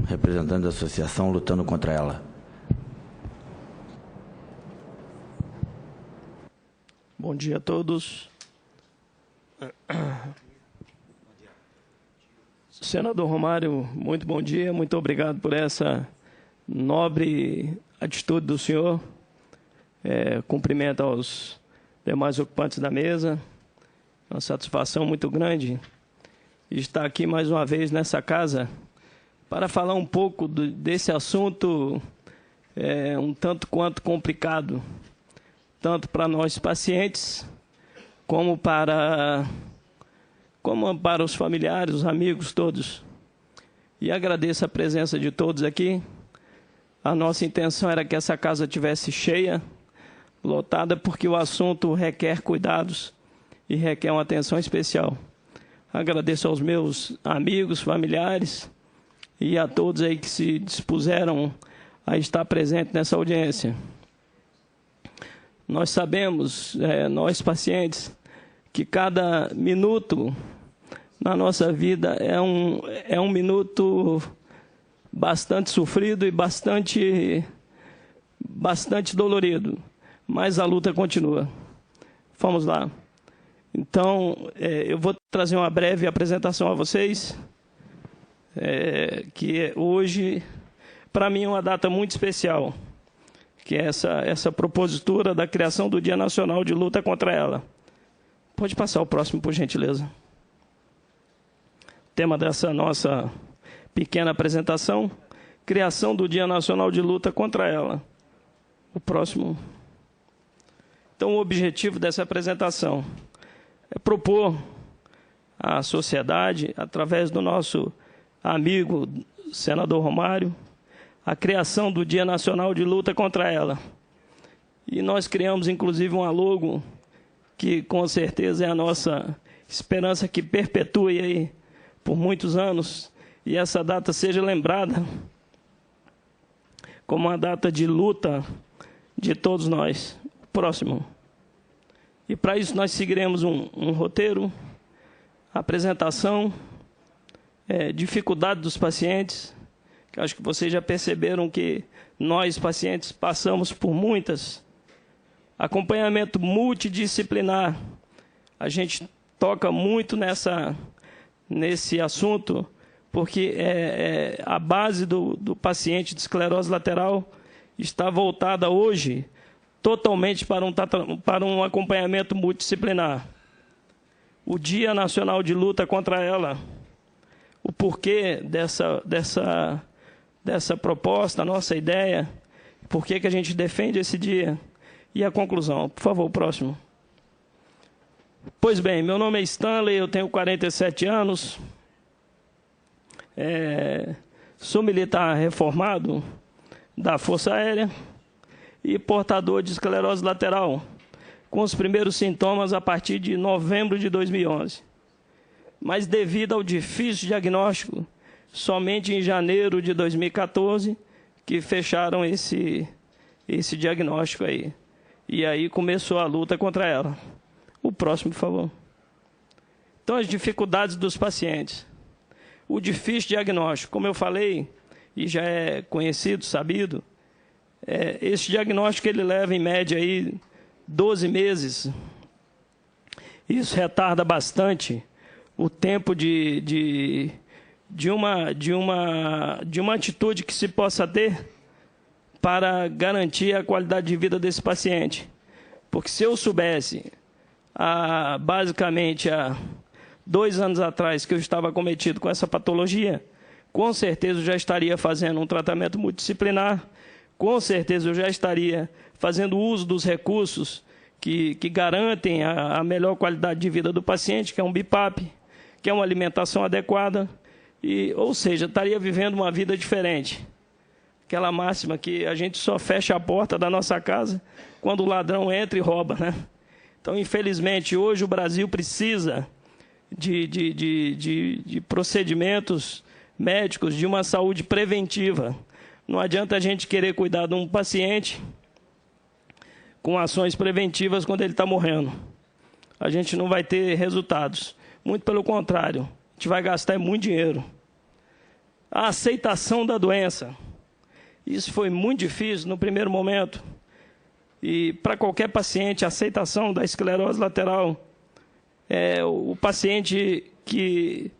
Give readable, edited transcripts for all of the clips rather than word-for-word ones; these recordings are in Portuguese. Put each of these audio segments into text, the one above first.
Representante da associação lutando contra ela. Bom dia a todos. Senador Romário, muito bom dia, muito obrigado por essa nobre atitude do senhor. Cumprimento aos demais ocupantes da mesa. Uma satisfação muito grande estar aqui mais uma vez nessa casa para falar um pouco desse assunto um tanto quanto complicado, tanto para nós pacientes, como para os familiares, os amigos todos. E agradeço a presença de todos aqui. A nossa intenção era que essa casa estivesse cheia, lotada, porque o assunto requer cuidados e requer uma atenção especial. Agradeço aos meus amigos, familiares e a todos aí que se dispuseram a estar presentes nessa audiência. Nós sabemos, nós pacientes, que cada minuto na nossa vida é um minuto bastante sofrido e bastante dolorido, mas a luta continua. Vamos lá. Então, eu vou trazer uma breve apresentação a vocês, que hoje, para mim, é uma data muito especial, que é essa propositura da criação do Dia Nacional de Luta contra ela. Pode passar o próximo, por gentileza. Tema dessa nossa pequena apresentação, criação do Dia Nacional de Luta contra ela. O próximo. Então, o objetivo dessa apresentação é propor à sociedade, através do nosso amigo senador Romário, a criação do Dia Nacional de Luta contra ela. E nós criamos, inclusive, uma logo que, com certeza, é a nossa esperança que perpetue aí por muitos anos e essa data seja lembrada como uma data de luta de todos nós. Próximo. E para isso nós seguiremos um roteiro, apresentação, dificuldade dos pacientes, que acho que vocês já perceberam que nós, pacientes, passamos por muitas. Acompanhamento multidisciplinar. A gente toca muito nesse assunto, porque a base do paciente de esclerose lateral está voltada hoje totalmente para um acompanhamento multidisciplinar. O Dia Nacional de Luta contra ela, o porquê dessa proposta, a nossa ideia, por que a gente defende esse dia e a conclusão. Por favor, o próximo. Pois bem, meu nome é Stanley, eu tenho 47 anos, sou militar reformado da Força Aérea e portador de esclerose lateral, com os primeiros sintomas a partir de novembro de 2011. Mas devido ao difícil diagnóstico, somente em janeiro de 2014, que fecharam esse diagnóstico aí. E aí começou a luta contra ela. O próximo, por favor. Então, as dificuldades dos pacientes. O difícil diagnóstico, como eu falei, e já é conhecido, sabido, esse diagnóstico ele leva, em média, aí, 12 meses. Isso retarda bastante o tempo de uma atitude que se possa ter para garantir a qualidade de vida desse paciente. Porque se eu soubesse, basicamente há 2 anos atrás, que eu estava acometido com essa patologia, com certeza eu já estaria fazendo um tratamento multidisciplinar, com certeza eu já estaria fazendo uso dos recursos que garantem a melhor qualidade de vida do paciente, que é um BIPAP, que é uma alimentação adequada, ou seja, estaria vivendo uma vida diferente. Aquela máxima que a gente só fecha a porta da nossa casa quando o ladrão entra e rouba, né? Então, infelizmente, hoje o Brasil precisa de procedimentos médicos, de uma saúde preventiva. Não adianta a gente querer cuidar de um paciente com ações preventivas quando ele está morrendo. A gente não vai ter resultados. Muito pelo contrário, a gente vai gastar muito dinheiro. a aceitação da doença. Isso foi muito difícil no primeiro momento. E para qualquer paciente, a aceitação da esclerose lateral é o paciente que,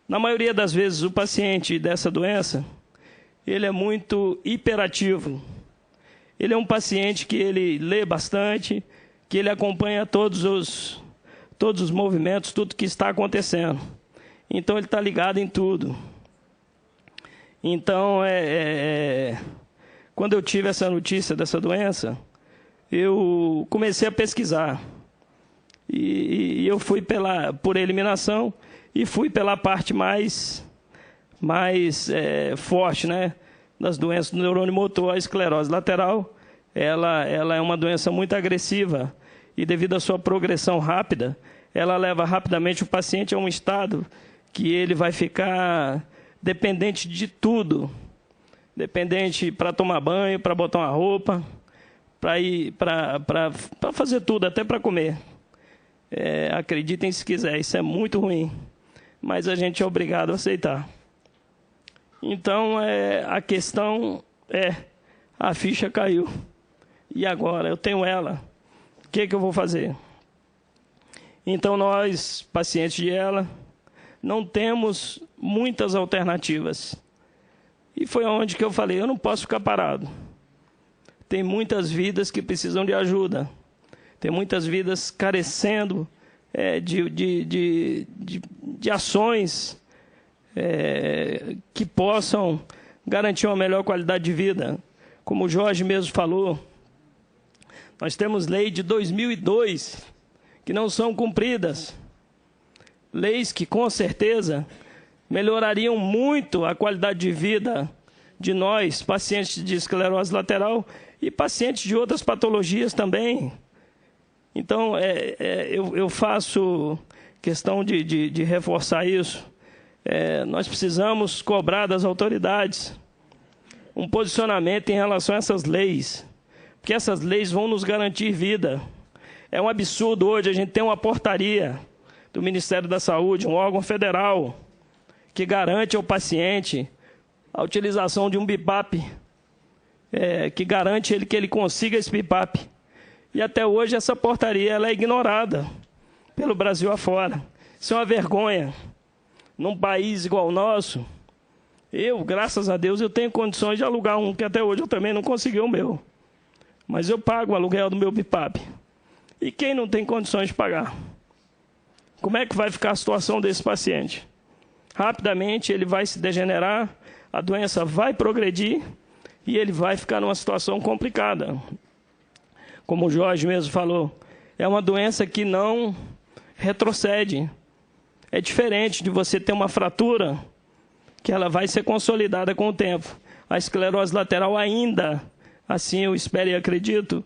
na maioria das vezes, o paciente dessa doença, ele é muito hiperativo. Ele é um paciente que ele lê bastante, que ele acompanha todos os movimentos, tudo que está acontecendo. Então, ele está ligado em tudo. Então, quando eu tive essa notícia dessa doença, eu comecei a pesquisar. E eu fui por eliminação e fui pela parte mais forte, né, das doenças do neurônio motor. A esclerose lateral, ela é uma doença muito agressiva e, devido à sua progressão rápida, ela leva rapidamente o paciente a um estado que ele vai ficar dependente de tudo. Dependente para tomar banho, para botar uma roupa, para fazer tudo, até para comer. Acreditem se quiser, isso é muito ruim. Mas a gente é obrigado a aceitar. Então, a questão a ficha caiu. E agora? Eu tenho ela. O que eu vou fazer? Então, nós, pacientes de ela, não temos muitas alternativas. E foi onde que eu falei, eu não posso ficar parado. Tem muitas vidas que precisam de ajuda. Tem muitas vidas carecendo de ações que possam garantir uma melhor qualidade de vida. Como o Jorge mesmo falou, nós temos lei de 2002 que não são cumpridas. Leis que, com certeza, melhorariam muito a qualidade de vida de nós, pacientes de esclerose lateral e pacientes de outras patologias também. Então, eu faço questão de reforçar isso. Nós precisamos cobrar das autoridades um posicionamento em relação a essas leis, porque essas leis vão nos garantir vida. É um absurdo hoje a gente ter uma portaria do Ministério da Saúde, um órgão federal, que garante ao paciente a utilização de um BiPAP, que garante que ele consiga esse BiPAP. E até hoje essa portaria ela é ignorada pelo Brasil afora. Isso é uma vergonha. Num país igual ao nosso, graças a Deus, eu tenho condições de alugar um, que até hoje eu também não consegui o meu. Mas eu pago o aluguel do meu BiPAP. E quem não tem condições de pagar? Como é que vai ficar a situação desse paciente? Rapidamente ele vai se degenerar, a doença vai progredir e ele vai ficar numa situação complicada. Como o Jorge mesmo falou, é uma doença que não retrocede. É diferente de você ter uma fratura, que ela vai ser consolidada com o tempo. A esclerose lateral ainda, assim eu espero e acredito,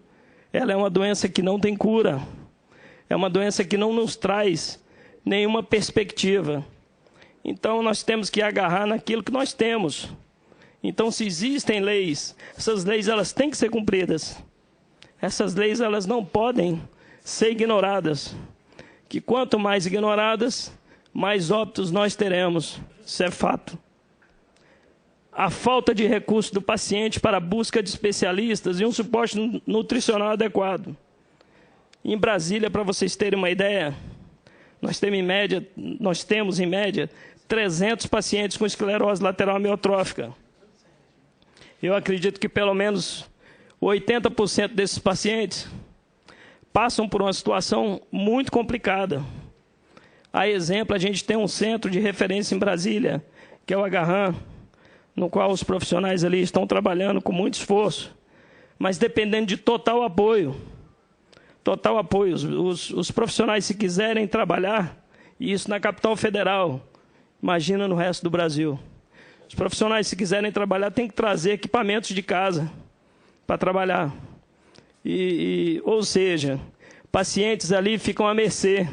ela é uma doença que não tem cura. É uma doença que não nos traz nenhuma perspectiva. Então, nós temos que agarrar naquilo que nós temos. Então, se existem leis, essas leis elas têm que ser cumpridas. Essas leis elas não podem ser ignoradas. Que quanto mais ignoradas, mais óbitos nós teremos. Isso é fato. A falta de recurso do paciente para a busca de especialistas e um suporte nutricional adequado. Em Brasília, para vocês terem uma ideia, nós temos em média 300 pacientes com esclerose lateral amiotrófica. Eu acredito que pelo menos 80% desses pacientes passam por uma situação muito complicada. A exemplo, a gente tem um centro de referência em Brasília, que é o Agarram, no qual os profissionais ali estão trabalhando com muito esforço, mas dependendo de total apoio. Total apoio. Os profissionais, se quiserem trabalhar, e isso na capital federal, imagina no resto do Brasil. Os profissionais, se quiserem trabalhar, têm que trazer equipamentos de casa para trabalhar. Ou seja, pacientes ali ficam à mercê.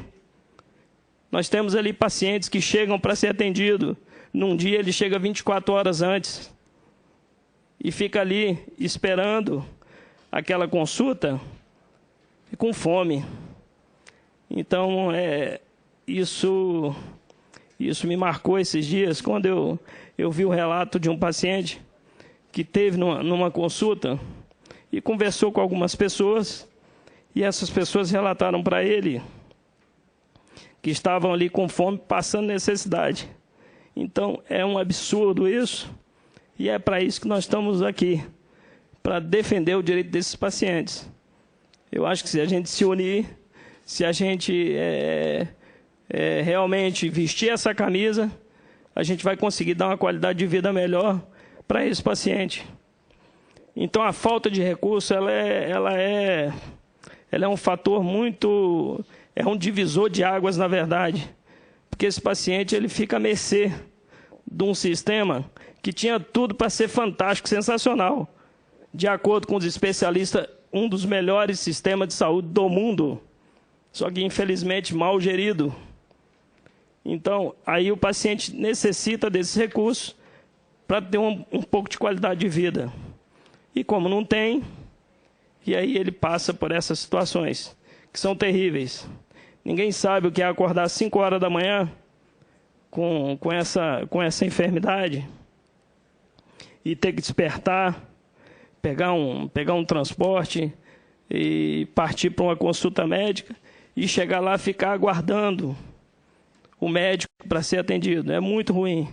Nós temos ali pacientes que chegam para ser atendido. Num dia ele chega 24 horas antes e fica ali esperando aquela consulta e com fome. Então, isso me marcou esses dias, quando eu vi o relato de um paciente que teve numa consulta e conversou com algumas pessoas, e essas pessoas relataram para ele que estavam ali com fome, passando necessidade. Então, é um absurdo isso, e é para isso que nós estamos aqui, para defender o direito desses pacientes. Eu acho que se a gente se unir, se a gente realmente vestir essa camisa, a gente vai conseguir dar uma qualidade de vida melhor para esse paciente. Então, a falta de recurso, ela é um fator muito... é um divisor de águas, na verdade, porque esse paciente ele fica à mercê de um sistema que tinha tudo para ser fantástico, sensacional. De acordo com os especialistas, um dos melhores sistemas de saúde do mundo, só que, infelizmente, mal gerido. Então, aí o paciente necessita desses recursos para ter um pouco de qualidade de vida. E como não tem, e aí ele passa por essas situações, que são terríveis. Ninguém sabe o que é acordar às 5 horas da manhã com essa enfermidade e ter que despertar, pegar um transporte e partir para uma consulta médica e chegar lá e ficar aguardando o médico para ser atendido. É muito ruim.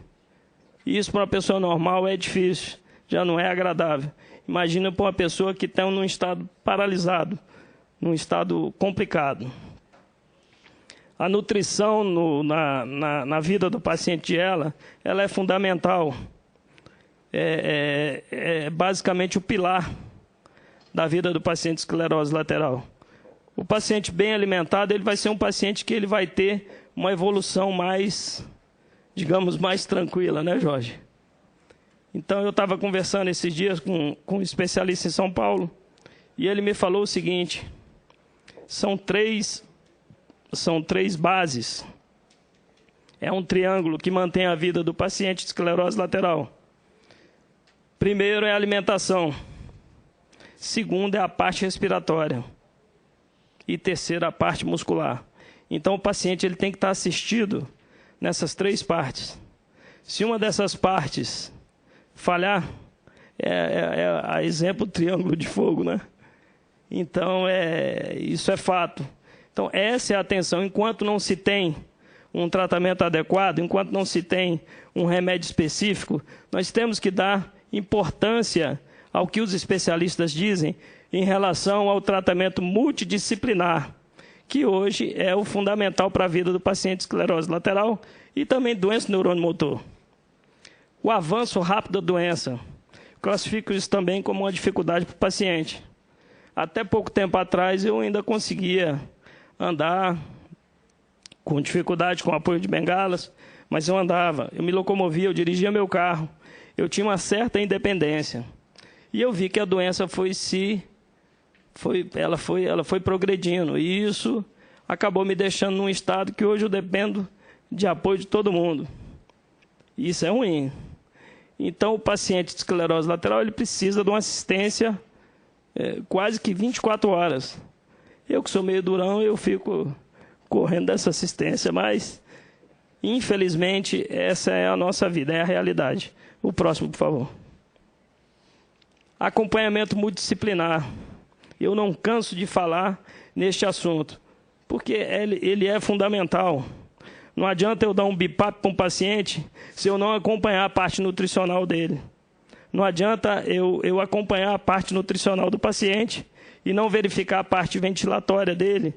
Isso para uma pessoa normal é difícil, já não é agradável. Imagina para uma pessoa que está num estado paralisado, num estado complicado. A nutrição na vida do paciente, ela é fundamental. É basicamente o pilar da vida do paciente esclerose lateral. O paciente bem alimentado, ele vai ser um paciente que ele vai ter uma evolução mais, digamos, mais tranquila, né, Jorge? Então, eu estava conversando esses dias com um especialista em São Paulo, e ele me falou o seguinte: são três bases. É um triângulo que mantém a vida do paciente de esclerose lateral. Primeiro é a alimentação. Segundo é a parte respiratória. E terceiro, a parte muscular. Então, o paciente ele tem que estar assistido nessas três partes. Se uma dessas partes falhar, a exemplo do triângulo de fogo, né? Então, isso é fato. Então, essa é a atenção. Enquanto não se tem um tratamento adequado, enquanto não se tem um remédio específico, nós temos que dar importância ao que os especialistas dizem em relação ao tratamento multidisciplinar, que hoje é o fundamental para a vida do paciente de esclerose lateral e também doença neurônio-motor. O avanço rápido da doença, classifico isso também como uma dificuldade para o paciente. Até pouco tempo atrás, eu ainda conseguia andar com dificuldade, com apoio de bengalas, mas eu andava, eu me locomovia, eu dirigia meu carro, eu tinha uma certa independência. E eu vi que a doença ela foi progredindo, e isso acabou me deixando num estado que hoje eu dependo de apoio de todo mundo. E isso é ruim. Então, o paciente de esclerose lateral ele precisa de uma assistência quase que 24 horas. Eu, que sou meio durão, eu fico correndo dessa assistência, mas, infelizmente, essa é a nossa vida, é a realidade. O próximo, por favor. Acompanhamento multidisciplinar. Eu não canso de falar neste assunto, porque ele é fundamental. Não adianta eu dar um BIPAP para um paciente se eu não acompanhar a parte nutricional dele. Não adianta eu acompanhar a parte nutricional do paciente e não verificar a parte ventilatória dele.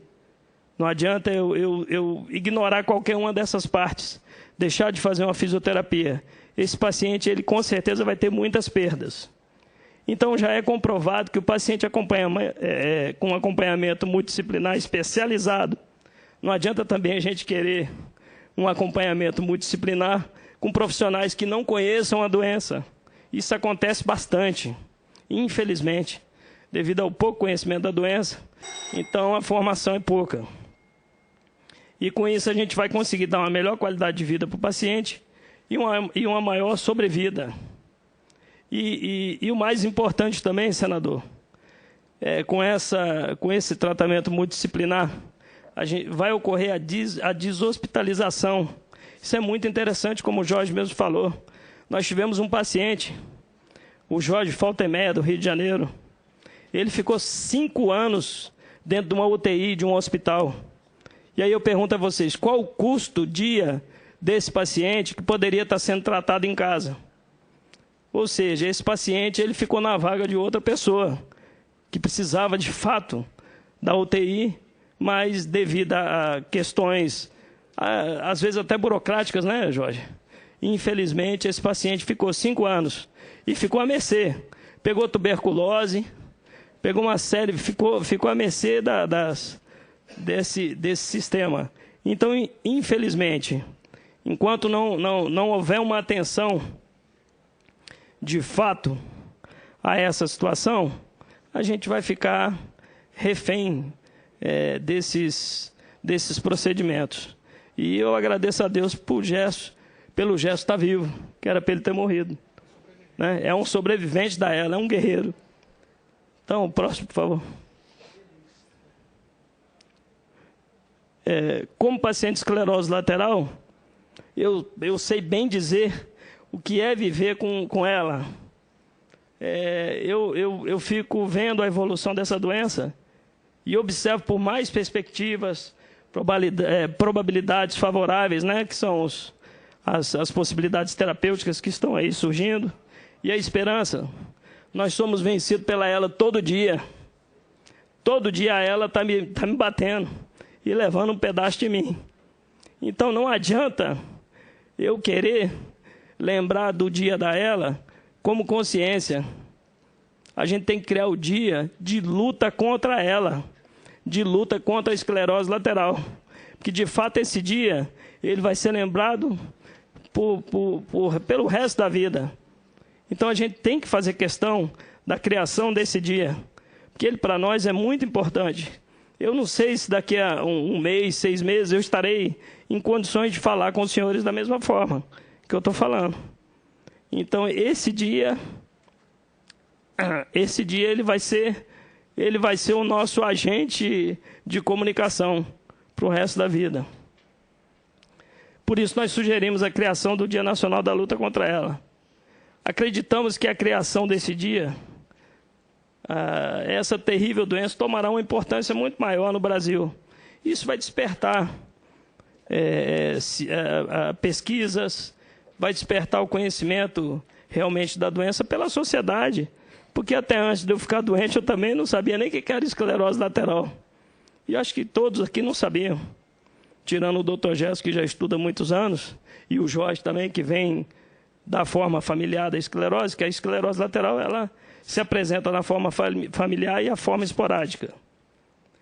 Não adianta eu ignorar qualquer uma dessas partes, deixar de fazer uma fisioterapia. Esse paciente, ele com certeza vai ter muitas perdas. Então, já é comprovado que o paciente com acompanhamento multidisciplinar especializado, não adianta também a gente querer um acompanhamento multidisciplinar com profissionais que não conheçam a doença. Isso acontece bastante, infelizmente, devido ao pouco conhecimento da doença, então a formação é pouca. E com isso a gente vai conseguir dar uma melhor qualidade de vida para o paciente e uma maior sobrevida. E o mais importante também, senador, com esse tratamento multidisciplinar, vai ocorrer a deshospitalização. Isso é muito interessante, como o Jorge mesmo falou. Nós tivemos um paciente, o Jorge Faltemeia, do Rio de Janeiro. Ele ficou 5 anos dentro de uma UTI de um hospital. E aí eu pergunto a vocês, qual o custo dia desse paciente que poderia estar sendo tratado em casa? Ou seja, esse paciente ele ficou na vaga de outra pessoa, que precisava de fato da UTI, mas devido a questões, às vezes até burocráticas, né, Jorge? Infelizmente, esse paciente ficou 5 anos e ficou à mercê. Pegou tuberculose, pegou uma série, ficou à mercê desse sistema. Então, infelizmente, enquanto não houver uma atenção de fato a essa situação, a gente vai ficar refém desses procedimentos. E eu agradeço a Deus pelo gesto estar vivo, que era para ele ter morrido. Né? É um sobrevivente da ELA, é um guerreiro. Então, o próximo, por favor. Como paciente de esclerose lateral, eu sei bem dizer o que é viver com ela. Eu fico vendo a evolução dessa doença e observo por mais perspectivas, probabilidades favoráveis, né, que são as possibilidades terapêuticas que estão aí surgindo, e a esperança. Nós somos vencidos pela ela todo dia. Todo dia ela está me batendo e levando um pedaço de mim. Então não adianta eu querer lembrar do dia da ela como consciência. A gente tem que criar o dia de luta contra ela, de luta contra a esclerose lateral. Porque, de fato, esse dia ele vai ser lembrado pelo resto da vida. Então, a gente tem que fazer questão da criação desse dia, porque ele, para nós, é muito importante. Eu não sei se daqui a um mês, 6 meses, eu estarei em condições de falar com os senhores da mesma forma que eu estou falando. Então, esse dia ele vai ser o nosso agente de comunicação para o resto da vida. Por isso, nós sugerimos a criação do Dia Nacional da Luta contra ela. Acreditamos que a criação desse dia, essa terrível doença, tomará uma importância muito maior no Brasil. Isso vai despertar pesquisas, vai despertar o conhecimento realmente da doença pela sociedade. Porque até antes de eu ficar doente, eu também não sabia nem o que era esclerose lateral. E acho que todos aqui não sabiam. Tirando o Dr. Gerson, que já estuda há muitos anos, e o Jorge também, que vem da forma familiar da esclerose, que a esclerose lateral ela se apresenta na forma familiar e a forma esporádica.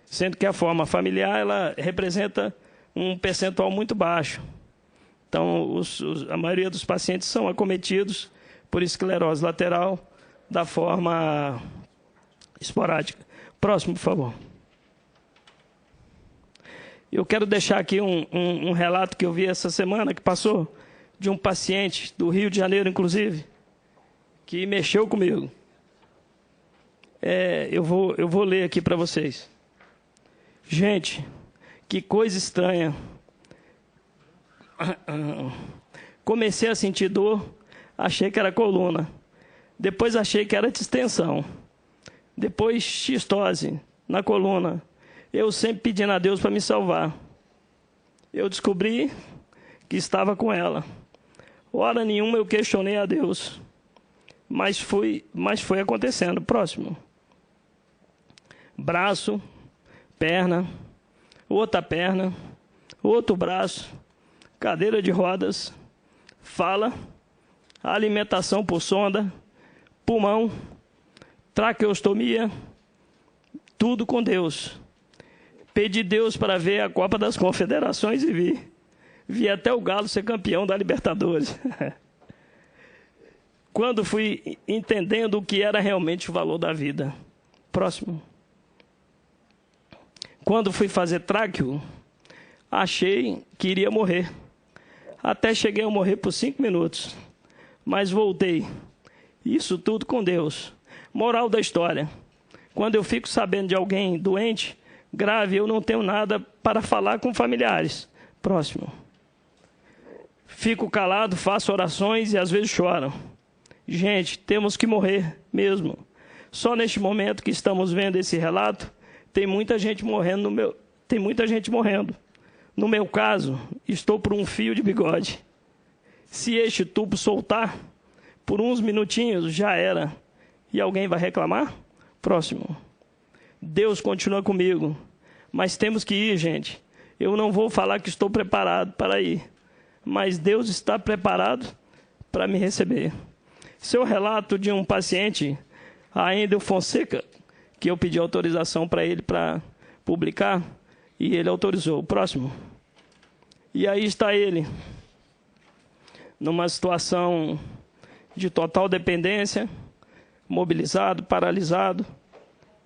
Sendo que a forma familiar ela representa um percentual muito baixo. Então, a maioria dos pacientes são acometidos por esclerose lateral da forma esporádica. Próximo, por favor. Eu quero deixar aqui um relato que eu vi essa semana, que passou, de um paciente do Rio de Janeiro, inclusive, que mexeu comigo. Eu vou ler aqui para vocês. Gente, que coisa estranha. Comecei a sentir dor, achei que era coluna. Depois achei que era distensão. Depois xistose na coluna. Eu sempre pedindo a Deus para me salvar. Eu descobri que estava com ela. Hora nenhuma eu questionei a Deus. Mas foi acontecendo. Próximo. Braço, perna, outra perna, outro braço, cadeira de rodas, fala, alimentação por sonda, pulmão, traqueostomia, tudo com Deus. Pedi Deus para ver a Copa das Confederações e vi. Vi até o Galo ser campeão da Libertadores. Quando fui entendendo o que era realmente o valor da vida. Próximo. Quando fui fazer tráqueo, achei que iria morrer. Até cheguei a morrer por 5 minutos. Mas voltei. Isso tudo com Deus. Moral da história. Quando eu fico sabendo de alguém doente, grave, eu não tenho nada para falar com familiares. Próximo. Fico calado, faço orações e às vezes choro. Gente, temos que morrer mesmo. Só neste momento que estamos vendo esse relato, tem muita gente morrendo No meu caso, estou por um fio de bigode. Se este tubo soltar, por uns minutinhos já era. E alguém vai reclamar? Próximo. Deus continua comigo. Mas temos que ir, gente. Eu não vou falar que estou preparado para ir. Mas Deus está preparado para me receber. Seu relato de um paciente, a Endel Fonseca, que eu pedi autorização para ele para publicar, e ele autorizou. Próximo. E aí está ele, numa situação de total dependência, mobilizado, paralisado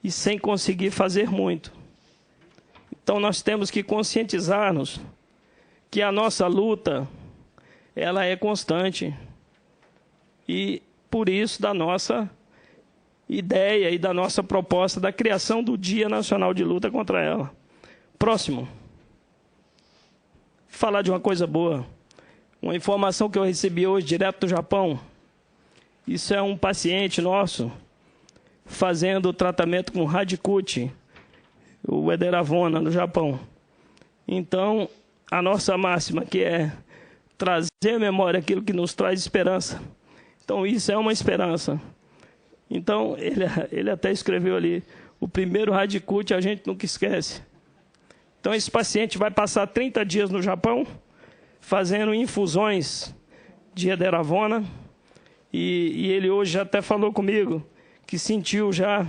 e sem conseguir fazer muito. Então nós temos que conscientizar-nos que a nossa luta, ela é constante. E por isso da nossa ideia e da nossa proposta da criação do Dia Nacional de Luta contra ela. Próximo. Falar de uma coisa boa. Uma informação que eu recebi hoje direto do Japão. Isso é um paciente nosso fazendo o tratamento com Radicute, o Ederavona, no Japão. Então, a nossa máxima, que é trazer à memória aquilo que nos traz esperança. Então, isso é uma esperança. Então, ele até escreveu ali, o primeiro Radicute a gente nunca esquece. Então, esse paciente vai passar 30 dias no Japão, fazendo infusões de Ederavona, e ele hoje até falou comigo que sentiu já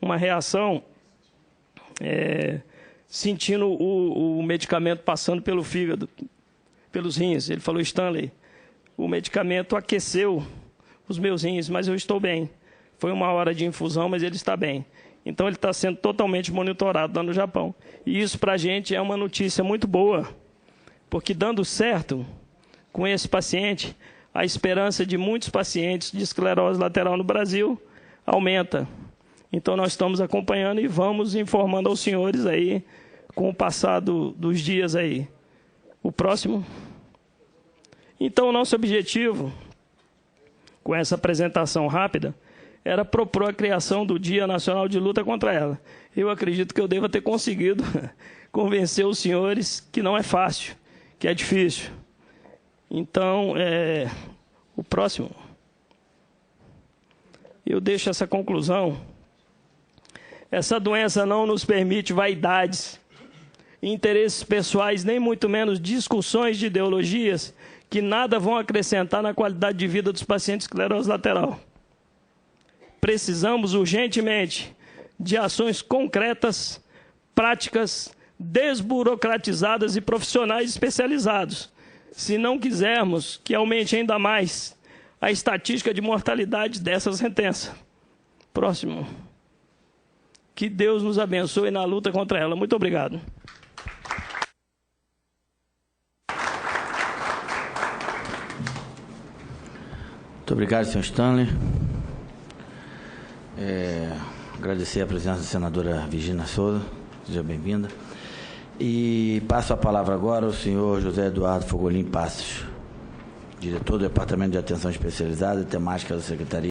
uma reação, sentindo o medicamento passando pelo fígado, pelos rins. Ele falou, Stanley, o medicamento aqueceu os meus rins, mas eu estou bem. Foi 1 hora de infusão, mas ele está bem. Então, ele está sendo totalmente monitorado lá no Japão. E isso, para a gente, é uma notícia muito boa, porque, dando certo com esse paciente, a esperança de muitos pacientes de esclerose lateral no Brasil aumenta. Então, nós estamos acompanhando e vamos informando aos senhores aí, com o passar dos dias aí. O próximo. Então, o nosso objetivo, com essa apresentação rápida, era propor a criação do Dia Nacional de Luta contra ela. Eu acredito que eu deva ter conseguido convencer os senhores que não é fácil, que é difícil. Então, o próximo. Eu deixo essa conclusão. Essa doença não nos permite vaidades, interesses pessoais, nem muito menos discussões de ideologias que nada vão acrescentar na qualidade de vida dos pacientes de esclerose lateral. Precisamos urgentemente de ações concretas, práticas, desburocratizadas e profissionais especializados, se não quisermos que aumente ainda mais a estatística de mortalidade dessa sentença. Próximo. Que Deus nos abençoe na luta contra ela. Muito obrigado. Muito obrigado, senhor Stanley. Agradecer a presença da senadora Virginia Souza. Seja bem-vinda. E passo a palavra agora ao senhor José Eduardo Fogolin Passos, diretor do Departamento de Atenção Especializada e Temática da Secretaria